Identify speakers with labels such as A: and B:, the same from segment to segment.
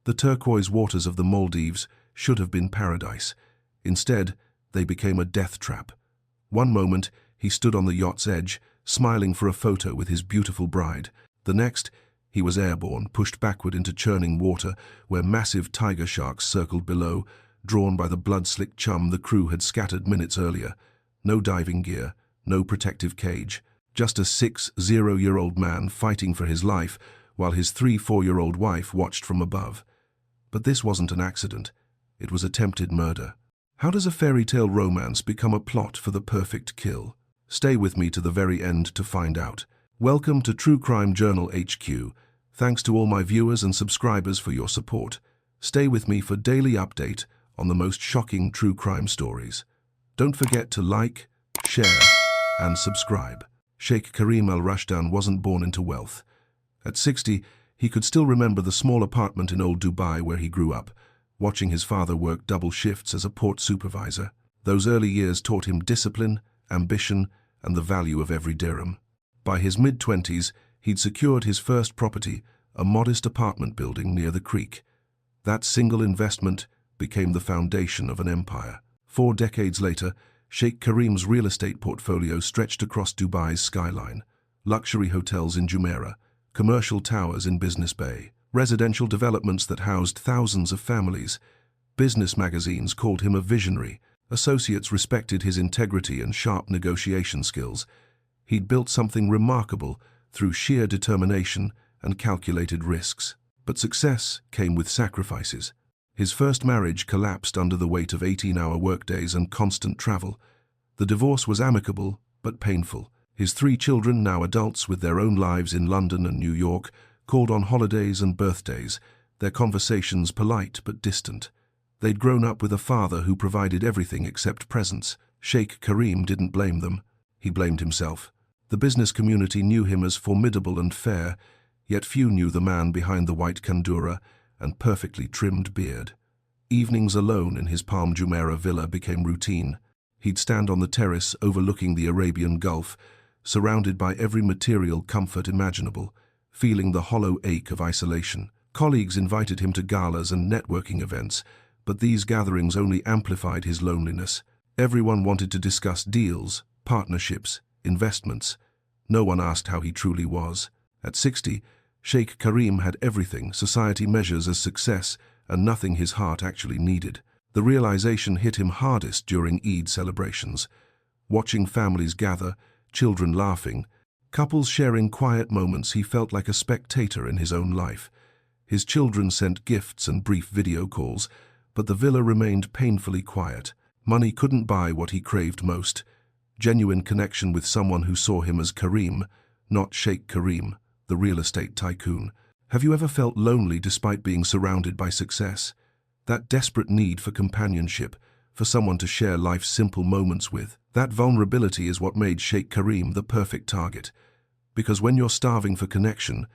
A: The turquoise waters of the Maldives should have been paradise. Instead, they became a death trap. One moment, he stood on the yacht's edge, smiling for a photo with his beautiful bride. The next, he was airborne, pushed backward into churning water where massive tiger sharks circled below, drawn by the blood-slick chum the crew had scattered minutes earlier. No diving gear, no protective cage, just a 60-year-old man fighting for his life while his 3-4-year-old wife watched from above. But this wasn't an accident. It was attempted murder. How does a fairy tale romance become a plot for the perfect kill? Stay with me to the very end to find out. Welcome to True Crime Journal HQ. Thanks to all my viewers and subscribers for your support. Stay with me for daily update on the most shocking true crime stories. Don't forget to like, share, and subscribe. Sheikh Karim al-Rashdan wasn't born into wealth. At 60, he could still remember the small apartment in old Dubai where he grew up, watching his father work double shifts as a port supervisor. Those early years taught him discipline, ambition, and the value of every dirham. By his mid-20s, he'd secured his first property, a modest apartment building near the creek. That single investment became the foundation of an empire. 4 decades later, Sheikh Karim's real estate portfolio stretched across Dubai's skyline. Luxury hotels in Jumeirah, commercial towers in Business Bay, residential developments that housed thousands of families. Business magazines called him a visionary. Associates respected his integrity and sharp negotiation skills. He'd built something remarkable through sheer determination and calculated risks. But success came with sacrifices. His first marriage collapsed under the weight of 18-hour workdays and constant travel. The divorce was amicable, but painful. His 3 children, now adults with their own lives in London and New York, called on holidays and birthdays, their conversations polite but distant. They'd grown up with a father who provided everything except presents. Sheikh Karim didn't blame them. He blamed himself. The business community knew him as formidable and fair, yet few knew the man behind the white kandura and perfectly trimmed beard. Evenings alone in his Palm Jumeirah villa became routine. He'd stand on the terrace overlooking the Arabian Gulf, surrounded by every material comfort imaginable, feeling the hollow ache of isolation. Colleagues invited him to galas and networking events, but these gatherings only amplified his loneliness. Everyone wanted to discuss deals, partnerships, investments. No one asked how he truly was. At 60, Sheikh Karim had everything society measures as success and nothing his heart actually needed. The realization hit him hardest during Eid celebrations. Watching families gather, children laughing, couples sharing quiet moments, he felt like a spectator in his own life. His children sent gifts and brief video calls, but the villa remained painfully quiet. Money couldn't buy what he craved most: genuine connection with someone who saw him as Karim, not Sheikh Karim, the real estate tycoon. Have you ever felt lonely despite being surrounded by success? That desperate need for companionship, for someone to share life's simple moments with. That vulnerability is what made Sheikh Karim the perfect target. Because when you're starving for connection,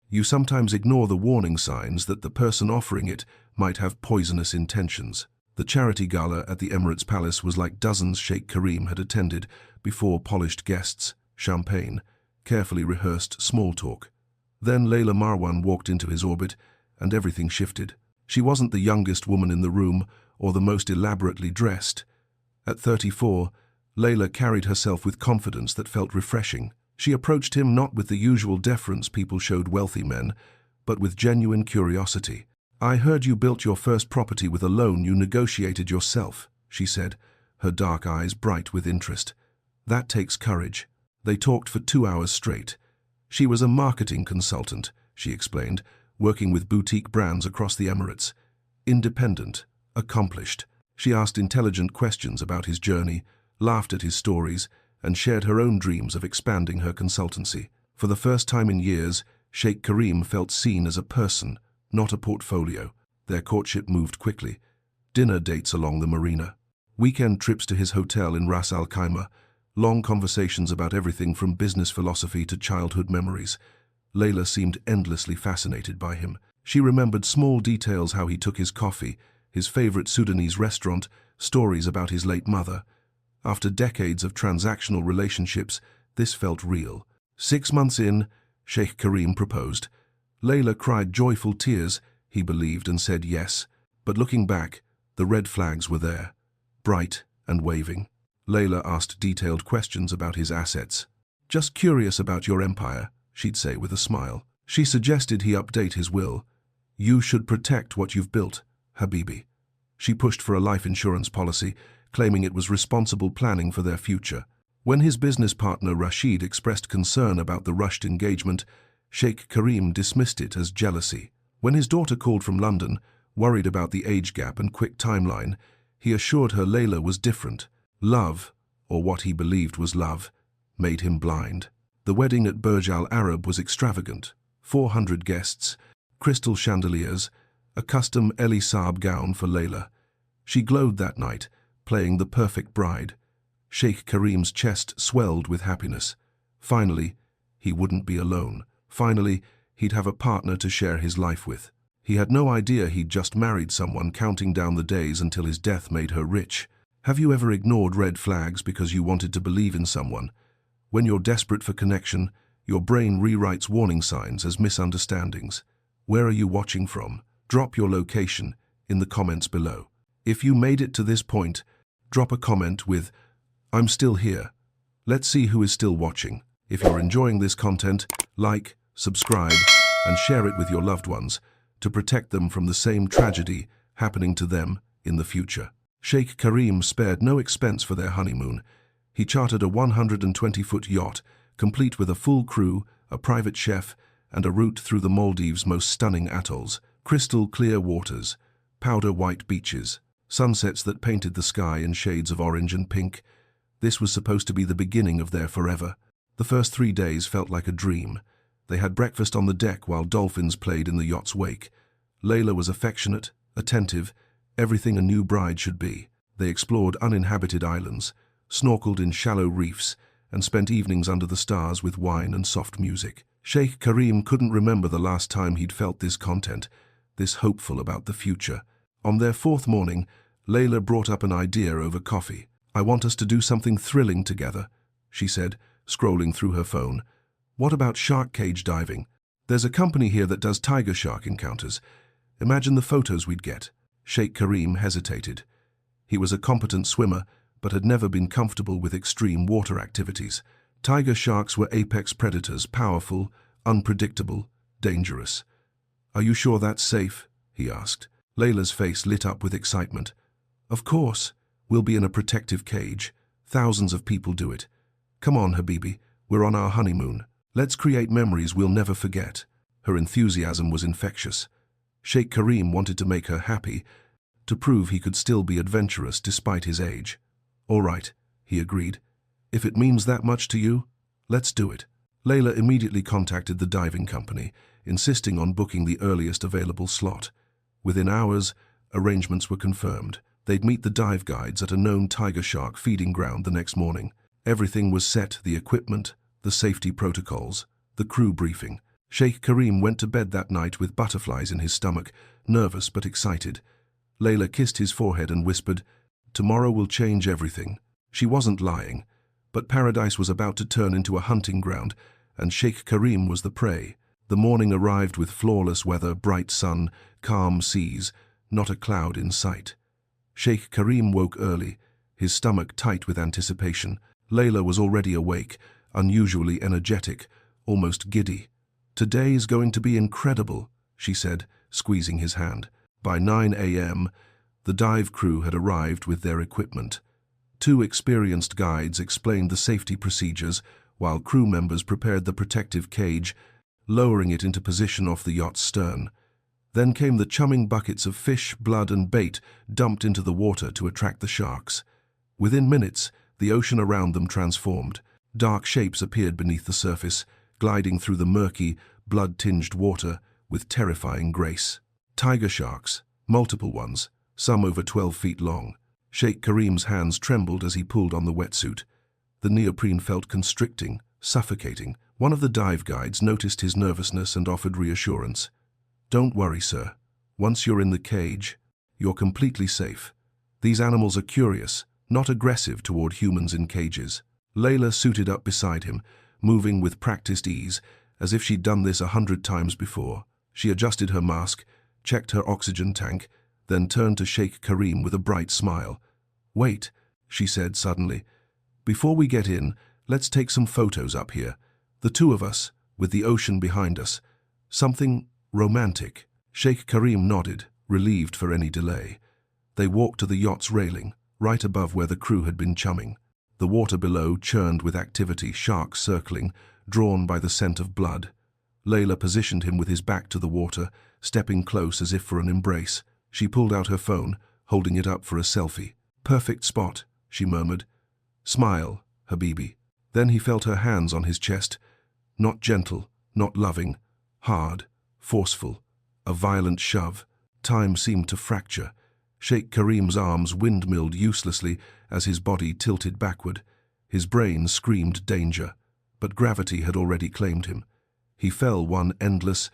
A: you sometimes ignore the warning signs that the person offering it might have poisonous intentions. The charity gala at the Emirates Palace was like dozens Sheikh Karim had attended before: polished guests, champagne, carefully rehearsed small talk. Then Layla Marwan walked into his orbit, and everything shifted. She wasn't the youngest woman in the room or the most elaborately dressed. At 34, Layla carried herself with confidence that felt refreshing. She approached him not with the usual deference people showed wealthy men, but with genuine curiosity. "I heard you built your first property with a loan you negotiated yourself," she said, her dark eyes bright with interest. "That takes courage." They talked for 2 hours straight. She was a marketing consultant, she explained, working with boutique brands across the Emirates. Independent, accomplished. She asked intelligent questions about his journey, laughed at his stories, and shared her own dreams of expanding her consultancy. For the first time in years, Sheikh Karim felt seen as a person, not a portfolio. Their courtship moved quickly. Dinner dates along the marina, weekend trips to his hotel in Ras Al Khaimah, long conversations about everything from business philosophy to childhood memories. Layla seemed endlessly fascinated by him. She remembered small details: how he took his coffee, his favorite Sudanese restaurant, stories about his late mother. After decades of transactional relationships, this felt real. 6 months in, Sheikh Karim proposed. Layla cried joyful tears. he believed, and said yes. But looking back, the red flags were there, bright and waving. Layla asked detailed questions about his assets. "Just curious about your empire," she'd say with a smile. She suggested he update his will. "You should protect what you've built, Habibi." She pushed for a life insurance policy, claiming it was responsible planning for their future. When his business partner Rashid expressed concern about the rushed engagement, Sheikh Karim dismissed it as jealousy. When his daughter called from London, worried about the age gap and quick timeline, he assured her Layla was different. Love, or what he believed was love, made him blind. The wedding at Burj Al Arab was extravagant. 400 guests, crystal chandeliers, a custom Elie Saab gown for Layla. She glowed that night, playing the perfect bride. Sheikh Karim's chest swelled with happiness. Finally, he wouldn't be alone. Finally, he'd have a partner to share his life with. He had no idea he'd just married someone, counting down the days until his death made her rich. Have you ever ignored red flags because you wanted to believe in someone? When you're desperate for connection, your brain rewrites warning signs as misunderstandings. Where are you watching from? Drop your location in the comments below. If you made it to this point, drop a comment with, "I'm still here." Let's see who is still watching. If you're enjoying this content, like, subscribe, and share it with your loved ones to protect them from the same tragedy happening to them in the future. Sheikh Karim spared no expense for their honeymoon. He chartered a 120-foot yacht, complete with a full crew, a private chef, and a route through the Maldives' most stunning atolls. Crystal clear waters, powder-white beaches, sunsets that painted the sky in shades of orange and pink. This was supposed to be the beginning of their forever. The first 3 days felt like a dream. They had breakfast on the deck while dolphins played in the yacht's wake. Layla was affectionate, attentive, everything a new bride should be. They explored uninhabited islands, snorkeled in shallow reefs, and spent evenings under the stars with wine and soft music. Sheikh Karim couldn't remember the last time he'd felt this content, this hopeful about the future. On their 4th morning, Layla brought up an idea over coffee. "I want us to do something thrilling together," she said, scrolling through her phone. "What about shark cage diving? There's a company here that does tiger shark encounters. Imagine the photos we'd get." Sheikh Karim hesitated. He was a competent swimmer, but had never been comfortable with extreme water activities. Tiger sharks were apex predators, powerful, unpredictable, dangerous. "Are you sure that's safe?" he asked. Layla's face lit up with excitement. "Of course. We'll be in a protective cage. Thousands of people do it. Come on, Habibi. We're on our honeymoon. Let's create memories we'll never forget." Her enthusiasm was infectious. Sheikh Karim wanted to make her happy, to prove he could still be adventurous despite his age. "All right," he agreed. "If it means that much to you, let's do it." Layla immediately contacted the diving company, insisting on booking the earliest available slot. Within hours, arrangements were confirmed. They'd meet the dive guides at a known tiger shark feeding ground the next morning. Everything was set, the equipment, the safety protocols, the crew briefing. Sheikh Karim went to bed that night with butterflies in his stomach, nervous but excited. Layla kissed his forehead and whispered, "Tomorrow will change everything." She wasn't lying, but paradise was about to turn into a hunting ground, and Sheikh Karim was the prey. The morning arrived with flawless weather, bright sun, calm seas, not a cloud in sight. Sheikh Karim woke early, his stomach tight with anticipation. Layla was already awake, unusually energetic, almost giddy. "Today is going to be incredible," she said, squeezing his hand. By 9 a.m., the dive crew had arrived with their equipment. 2 experienced guides explained the safety procedures, while crew members prepared the protective cage, lowering it into position off the yacht's stern. Then came the chumming buckets of fish, blood, and bait dumped into the water to attract the sharks. Within minutes, the ocean around them transformed. Dark shapes appeared beneath the surface, gliding through the murky, blood-tinged water with terrifying grace. Tiger sharks, multiple ones, some over 12 feet long. Sheikh Karim's hands trembled as he pulled on the wetsuit. The neoprene felt constricting, suffocating. One of the dive guides noticed his nervousness and offered reassurance. "Don't worry, sir. Once you're in the cage, you're completely safe. These animals are curious, not aggressive toward humans in cages." Layla suited up beside him, moving with practiced ease, as if she'd done this 100 times before. She adjusted her mask, checked her oxygen tank, then turned to Sheikh Karim with a bright smile. "Wait," she said suddenly. "Before we get in, let's take some photos up here. The two of us, with the ocean behind us. Something romantic." Sheikh Karim nodded, relieved for any delay. They walked to the yacht's railing, right above where the crew had been chumming. The water below churned with activity, sharks circling, drawn by the scent of blood. Layla positioned him with his back to the water, stepping close as if for an embrace. She pulled out her phone, holding it up for a selfie. "Perfect spot," she murmured. "Smile, Habibi." Then he felt her hands on his chest. Not gentle, not loving, hard, forceful. A violent shove. Time seemed to fracture. Sheikh Karim's arms windmilled uselessly as his body tilted backward. His brain screamed danger, but gravity had already claimed him. He fell one endless,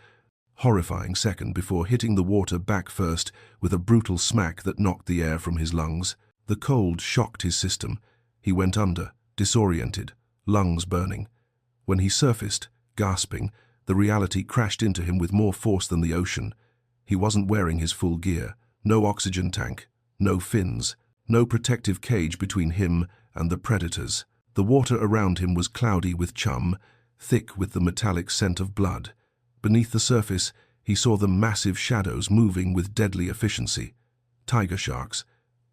A: horrifying second before hitting the water back first with a brutal smack that knocked the air from his lungs. The cold shocked his system. He went under, disoriented, lungs burning. When he surfaced, gasping, the reality crashed into him with more force than the ocean. He wasn't wearing his full gear. No oxygen tank, no fins, no protective cage between him and the predators. The water around him was cloudy with chum, thick with the metallic scent of blood. Beneath the surface, he saw the massive shadows moving with deadly efficiency. Tiger sharks,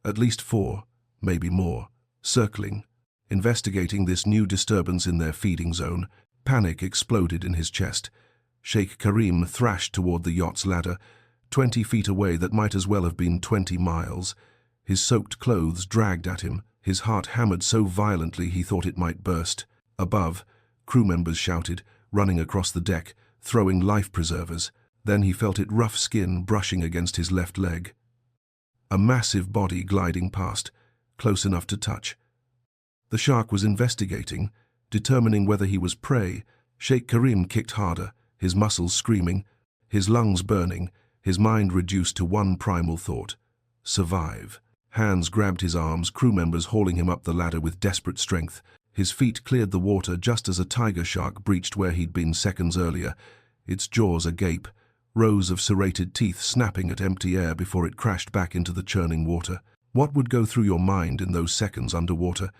A: at least 4, maybe more, circling, investigating this new disturbance in their feeding zone. Panic exploded in his chest. Sheikh Karim thrashed toward the yacht's ladder, 20 feet away that might as well have been 20 miles. His soaked clothes dragged at him, his heart hammered so violently he thought it might burst. Above, crew members shouted, running across the deck, throwing life preservers. Then he felt its rough skin brushing against his left leg. A massive body gliding past, close enough to touch. The shark was investigating, determining whether he was prey. Sheikh Karim kicked harder, his muscles screaming, his lungs burning, his mind reduced to one primal thought: survive. Hands grabbed his arms, crew members hauling him up the ladder with desperate strength. His feet cleared the water just as a tiger shark breached where he'd been seconds earlier, its jaws agape, rows of serrated teeth snapping at empty air before it crashed back into the churning water. What would go through your mind in those seconds underwater,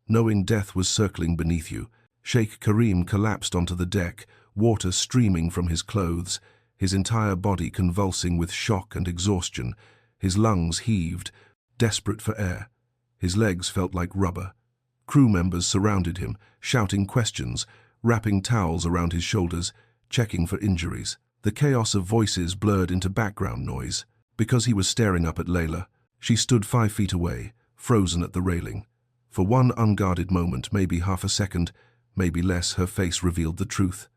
A: knowing death was circling beneath you? Sheikh Karim collapsed onto the deck, water streaming from his clothes, his entire body convulsing with shock and exhaustion. His lungs heaved, desperate for air. His legs felt like rubber. Crew members surrounded him, shouting questions, wrapping towels around his shoulders, checking for injuries. The chaos of voices blurred into background noise. Because he was staring up at Layla, she stood 5 feet away, frozen at the railing. For one unguarded moment, maybe half a second, maybe less, her face revealed the truth.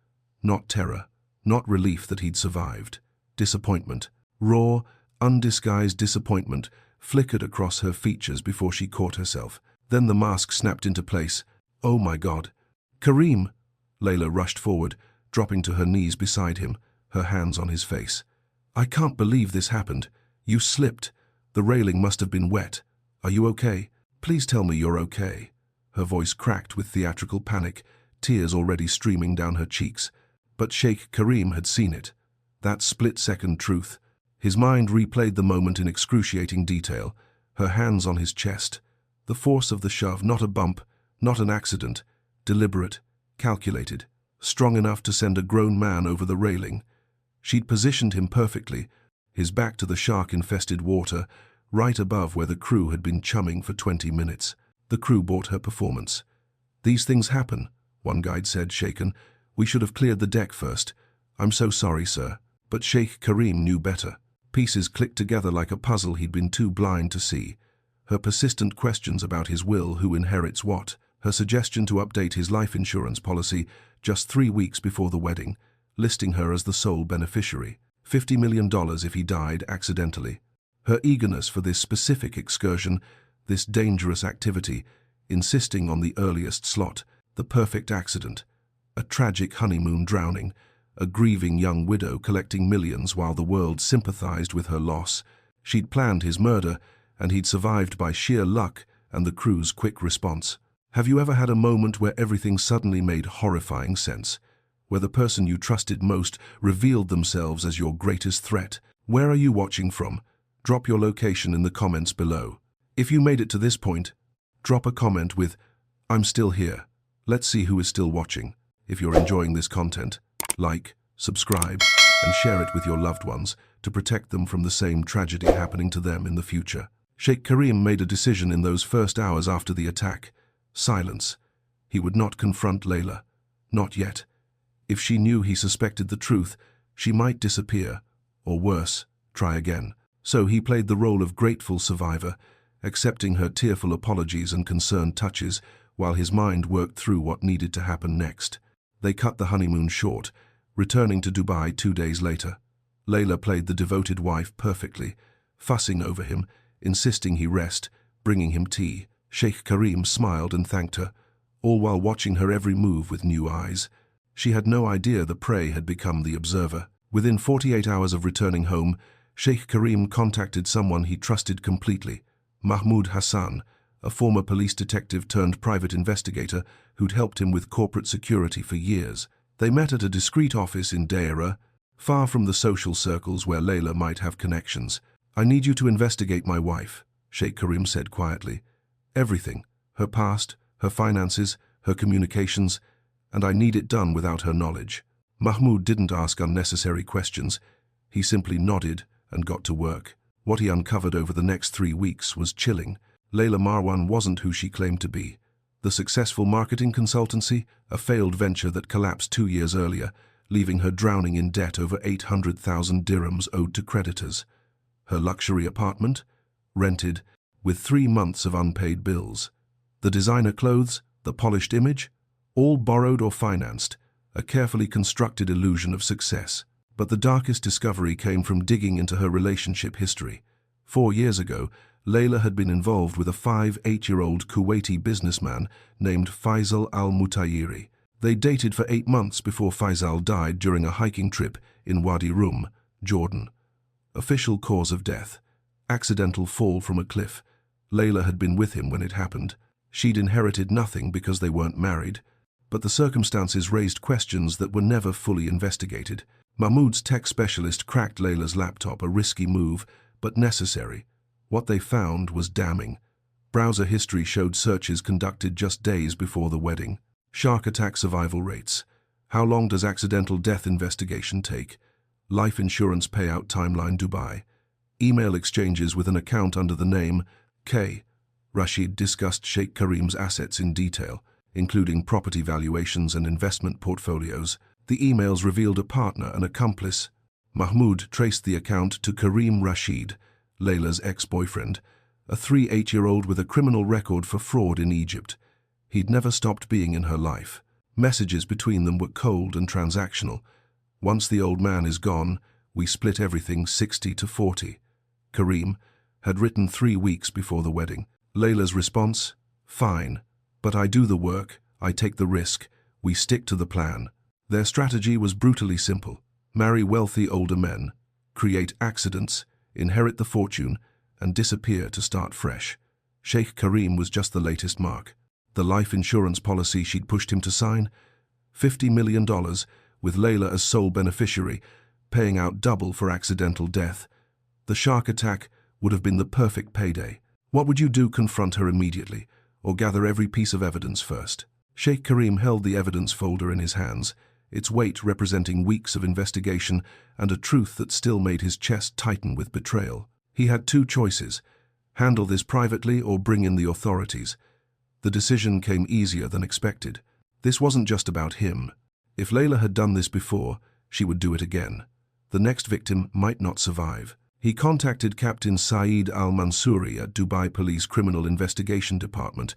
A: Not terror, not relief that he'd survived. Disappointment, raw, undisguised disappointment, flickered across her features before she caught herself. Then the mask snapped into place. "Oh my God. Karim!" Layla rushed forward, dropping to her knees beside him, her hands on his face. "I can't believe this happened. You slipped. The railing must have been wet. Are you okay? Please tell me you're okay." Her voice cracked with theatrical panic, tears already streaming down her cheeks. But Sheikh Karim had seen it. That split-second truth. His mind replayed the moment in excruciating detail, her hands on his chest. The force of the shove, not a bump, not an accident, deliberate, calculated, strong enough to send a grown man over the railing. She'd positioned him perfectly, his back to the shark-infested water, right above where the crew had been chumming for 20 minutes. The crew bought her performance. "These things happen," one guide said, shaken. "We should have cleared the deck first. I'm so sorry, sir." But Sheikh Karim knew better. Pieces clicked together like a puzzle he'd been too blind to see. Her persistent questions about his will, who inherits what, her suggestion to update his life insurance policy just 3 weeks before the wedding, listing her as the sole beneficiary, $50 million if he died accidentally. Her eagerness for this specific excursion, this dangerous activity, insisting on the earliest slot, the perfect accident, a tragic honeymoon drowning, a grieving young widow collecting millions while the world sympathized with her loss. She'd planned his murder, and he'd survived by sheer luck and the crew's quick response. Have you ever had a moment where everything suddenly made horrifying sense? Where the person you trusted most revealed themselves as your greatest threat? Where are you watching from? Drop your location in the comments below. If you made it to this point, drop a comment with, "I'm still here." Let's see who is still watching. If you're enjoying this content, like, subscribe, and share it with your loved ones to protect them from the same tragedy happening to them in the future. Sheikh Karim made a decision in those first hours after the attack. Silence. He would not confront Layla. Not yet. If she knew he suspected the truth, she might disappear, or worse, try again. So he played the role of grateful survivor, accepting her tearful apologies and concerned touches while his mind worked through what needed to happen next. They cut the honeymoon short, returning to Dubai 2 days later. Layla played the devoted wife perfectly, fussing over him, insisting he rest, bringing him tea. Sheikh Karim smiled and thanked her, all while watching her every move with new eyes. She had no idea the prey had become the observer. Within 48 hours of returning home, Sheikh Karim contacted someone he trusted completely, Mahmoud Hassan, a former police detective turned private investigator who'd helped him with corporate security for years. They met at a discreet office in Deira, far from the social circles where Layla might have connections. "I need you to investigate my wife," Sheikh Karim said quietly. "Everything, her past, her finances, her communications, and I need it done without her knowledge." Mahmoud didn't ask unnecessary questions. He simply nodded and got to work. What he uncovered over the next 3 weeks was chilling. Layla Marwan wasn't who she claimed to be. The successful marketing consultancy, a failed venture that collapsed 2 years earlier, leaving her drowning in debt over 800,000 dirhams owed to creditors. Her luxury apartment, rented, with 3 months of unpaid bills. The designer clothes, the polished image, all borrowed or financed, a carefully constructed illusion of success. But the darkest discovery came from digging into her relationship history. 4 years ago, Layla had been involved with a 5-8-year-old Kuwaiti businessman named Faisal al-Mutayiri. They dated for 8 months before Faisal died during a hiking trip in Wadi Rum, Jordan. Official cause of death: accidental fall from a cliff. Layla had been with him when it happened. She'd inherited nothing because they weren't married, but the circumstances raised questions that were never fully investigated. Mahmoud's tech specialist cracked Layla's laptop, a risky move, but necessary. What they found was damning. Browser history showed searches conducted just days before the wedding. Shark attack survival rates. How long does accidental death investigation take? Life insurance payout timeline Dubai. Email exchanges with an account under the name K. Rashid discussed Sheikh Karim's assets in detail, including property valuations and investment portfolios. The emails revealed a partner, an accomplice. Mahmoud traced the account to Karim Rashid, Layla's ex-boyfriend, a 3-8-year-old with a criminal record for fraud in Egypt. He'd never stopped being in her life. Messages between them were cold and transactional. "Once the old man is gone, we split everything 60-40. Karim had written 3 weeks before the wedding. Layla's response: "Fine, but I do the work, I take the risk, we stick to the plan." Their strategy was brutally simple: marry wealthy older men, create accidents, inherit the fortune, and disappear to start fresh. Sheikh Karim was just the latest mark. The life insurance policy she'd pushed him to sign? $50 million, with Layla as sole beneficiary, paying out double for accidental death. The shark attack would have been the perfect payday. What would you do? Confront her immediately, or gather every piece of evidence first? Sheikh Karim held the evidence folder in his hands, its weight representing weeks of investigation and a truth that still made his chest tighten with betrayal. He had 2 choices: handle this privately or bring in the authorities. The decision came easier than expected. This wasn't just about him. If Layla had done this before, she would do it again. The next victim might not survive. He contacted Captain Saeed al-Mansouri at Dubai Police Criminal Investigation Department,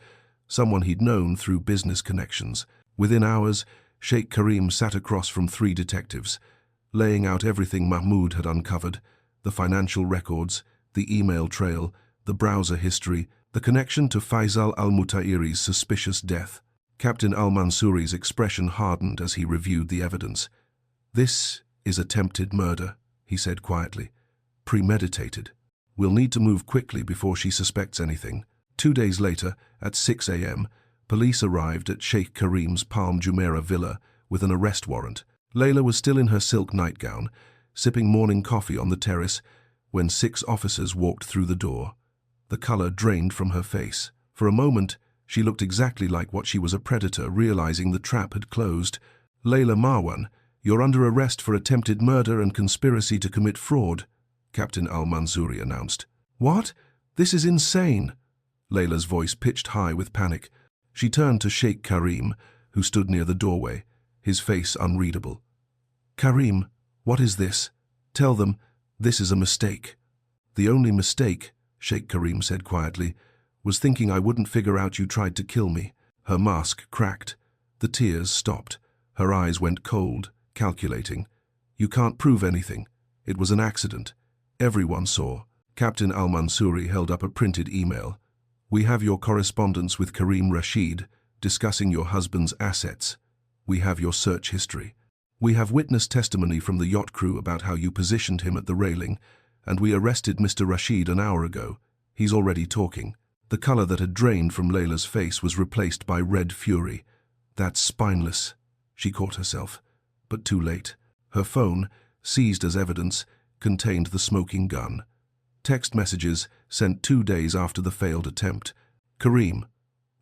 A: someone he'd known through business connections. Within hours, Sheikh Karim sat across from 3 detectives, laying out everything Mahmoud had uncovered: the financial records, the email trail, the browser history, the connection to Faisal al-Mutayiri's suspicious death. Captain al-Mansouri's expression hardened as he reviewed the evidence. "This is attempted murder," he said quietly. "Premeditated. We'll need to move quickly before she suspects anything." 2 days later, at 6 a.m., police arrived at Sheikh Karim's Palm Jumeirah villa with an arrest warrant. Layla was still in her silk nightgown, sipping morning coffee on the terrace, when 6 officers walked through the door. The color drained from her face. For a moment, she looked exactly like what she was, a predator, realizing the trap had closed. "Layla Marwan, you're under arrest for attempted murder and conspiracy to commit fraud," Captain Al-Mansouri announced. "What? This is insane!" Layla's voice pitched high with panic. She turned to Sheikh Karim, who stood near the doorway, his face unreadable. "Karim, what is this? Tell them, this is a mistake." "The only mistake," Sheikh Karim said quietly, "was thinking I wouldn't figure out you tried to kill me." Her mask cracked. The tears stopped. Her eyes went cold, calculating. "You can't prove anything. It was an accident. Everyone saw." Captain Al-Mansouri held up a printed email. "We have your correspondence with Karim Rashid, discussing your husband's assets. We have your search history. We have witness testimony from the yacht crew about how you positioned him at the railing, and we arrested Mr. Rashid an hour ago. He's already talking." The color that had drained from Layla's face was replaced by red fury. "That's spineless," she caught herself, but too late. Her phone, seized as evidence, contained the smoking gun. Text messages sent 2 days after the failed attempt. "Karim,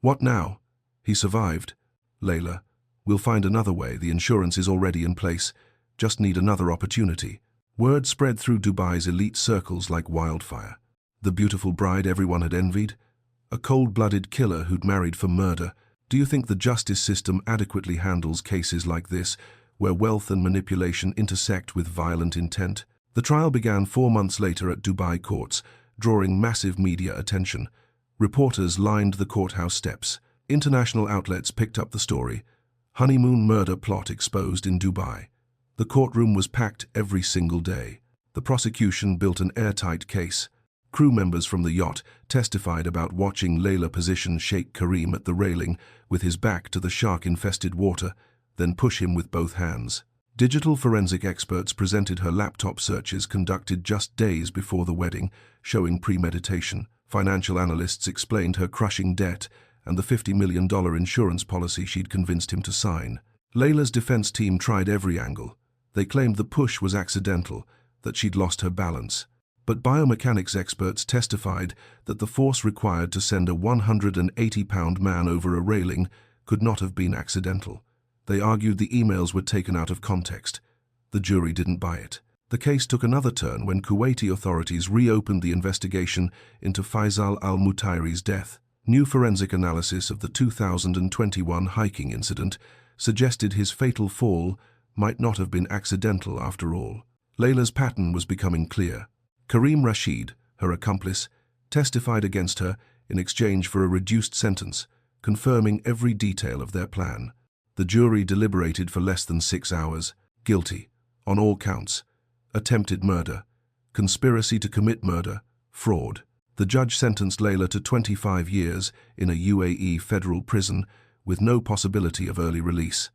A: what now? He survived. Layla, we'll find another way. The insurance is already in place. Just need another opportunity." Word spread through Dubai's elite circles like wildfire. The beautiful bride everyone had envied? A cold-blooded killer who'd married for murder. Do you think the justice system adequately handles cases like this, where wealth and manipulation intersect with violent intent? The trial began 4 months later at Dubai courts, drawing massive media attention. Reporters lined the courthouse steps. International outlets picked up the story. Honeymoon murder plot exposed in Dubai. The courtroom was packed every single day. The prosecution built an airtight case. Crew members from the yacht testified about watching Layla position Sheikh Karim at the railing with his back to the shark-infested water, then push him with both hands. Digital forensic experts presented her laptop searches conducted just days before the wedding, showing premeditation. Financial analysts explained her crushing debt and the $50 million insurance policy she'd convinced him to sign. Layla's defense team tried every angle. They claimed the push was accidental, that she'd lost her balance. But biomechanics experts testified that the force required to send a 180-pound man over a railing could not have been accidental. They argued the emails were taken out of context. The jury didn't buy it. The case took another turn when Kuwaiti authorities reopened the investigation into Faisal al-Mutairi's death. New forensic analysis of the 2021 hiking incident suggested his fatal fall might not have been accidental after all. Layla's pattern was becoming clear. Karim Rashid, her accomplice, testified against her in exchange for a reduced sentence, confirming every detail of their plan. The jury deliberated for less than 6 hours. Guilty, on all counts. Attempted murder, conspiracy to commit murder, fraud. The judge sentenced Layla to 25 years in a UAE federal prison with no possibility of early release.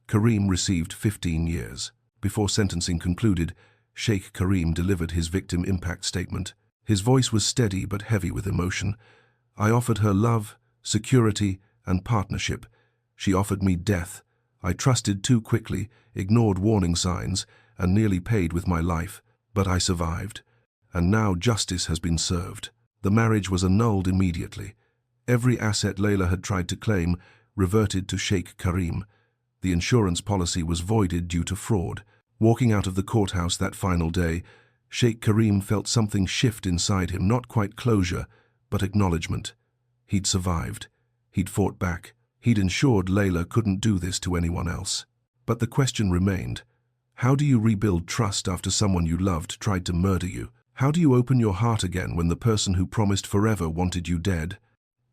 A: Karim received 15 years. Before sentencing concluded, Sheikh Karim delivered his victim impact statement. His voice was steady but heavy with emotion. "I offered her love, security, and partnership. She offered me death. I trusted too quickly, ignored warning signs, and nearly paid with my life. But I survived. And now justice has been served." The marriage was annulled immediately. Every asset Layla had tried to claim reverted to Sheikh Karim. The insurance policy was voided due to fraud. Walking out of the courthouse that final day, Sheikh Karim felt something shift inside him, not quite closure, but acknowledgement. He'd survived. He'd fought back. He'd ensured Layla couldn't do this to anyone else. But the question remained. How do you rebuild trust after someone you loved tried to murder you? How do you open your heart again when the person who promised forever wanted you dead?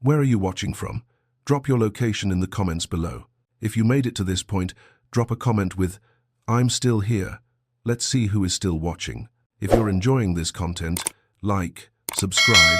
A: Where are you watching from? Drop your location in the comments below. If you made it to this point, drop a comment with, "I'm still here." Let's see who is still watching. If you're enjoying this content, like, subscribe,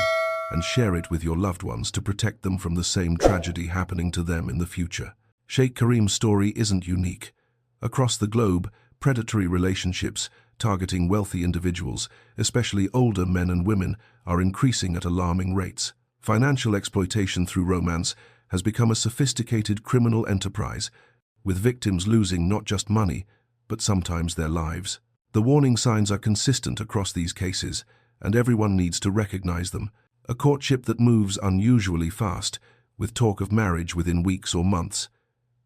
A: and share it with your loved ones to protect them from the same tragedy happening to them in the future. Sheikh Karim's story isn't unique. Across the globe, predatory relationships targeting wealthy individuals, especially older men and women, are increasing at alarming rates. Financial exploitation through romance has become a sophisticated criminal enterprise, with victims losing not just money, but sometimes their lives. The warning signs are consistent across these cases, and everyone needs to recognize them. A courtship that moves unusually fast, with talk of marriage within weeks or months.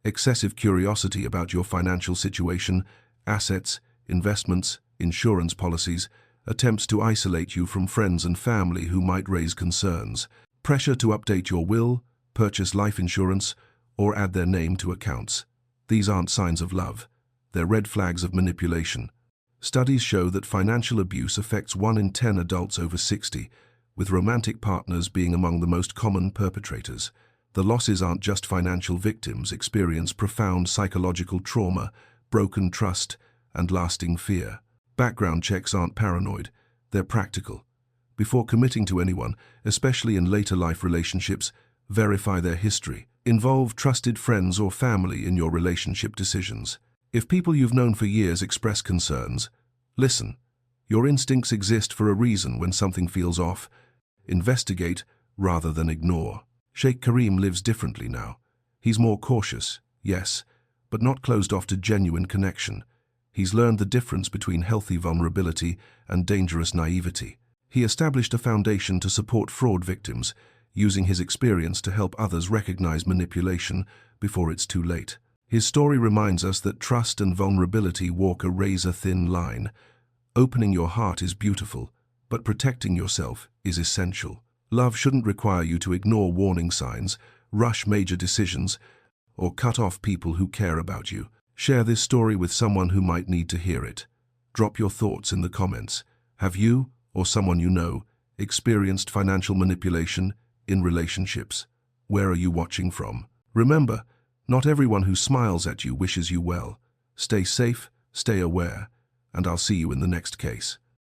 A: Excessive curiosity about your financial situation, assets, investments, insurance policies, attempts to isolate you from friends and family who might raise concerns. Pressure to update your will, purchase life insurance, or add their name to accounts. These aren't signs of love. They're red flags of manipulation. Studies show that financial abuse affects 1 in 10 adults over 60, with romantic partners being among the most common perpetrators. The losses aren't just financial. Victims experience profound psychological trauma, broken trust, and lasting fear. Background checks aren't paranoid, they're practical. Before committing to anyone, especially in later life relationships, verify their history. Involve trusted friends or family in your relationship decisions. If people you've known for years express concerns, listen. Your instincts exist for a reason. When something feels off, investigate rather than ignore. Sheikh Karim lives differently now. He's more cautious, yes, but not closed off to genuine connection. He's learned the difference between healthy vulnerability and dangerous naivety. He established a foundation to support fraud victims, using his experience to help others recognize manipulation before it's too late. His story reminds us that trust and vulnerability walk a razor-thin line. Opening your heart is beautiful, but protecting yourself is essential. Love shouldn't require you to ignore warning signs, rush major decisions, or cut off people who care about you. Share this story with someone who might need to hear it. Drop your thoughts in the comments. Have you, or someone you know, experienced financial manipulation in relationships? Where are you watching from? Remember, not everyone who smiles at you wishes you well. Stay safe, stay aware, and I'll see you in the next case.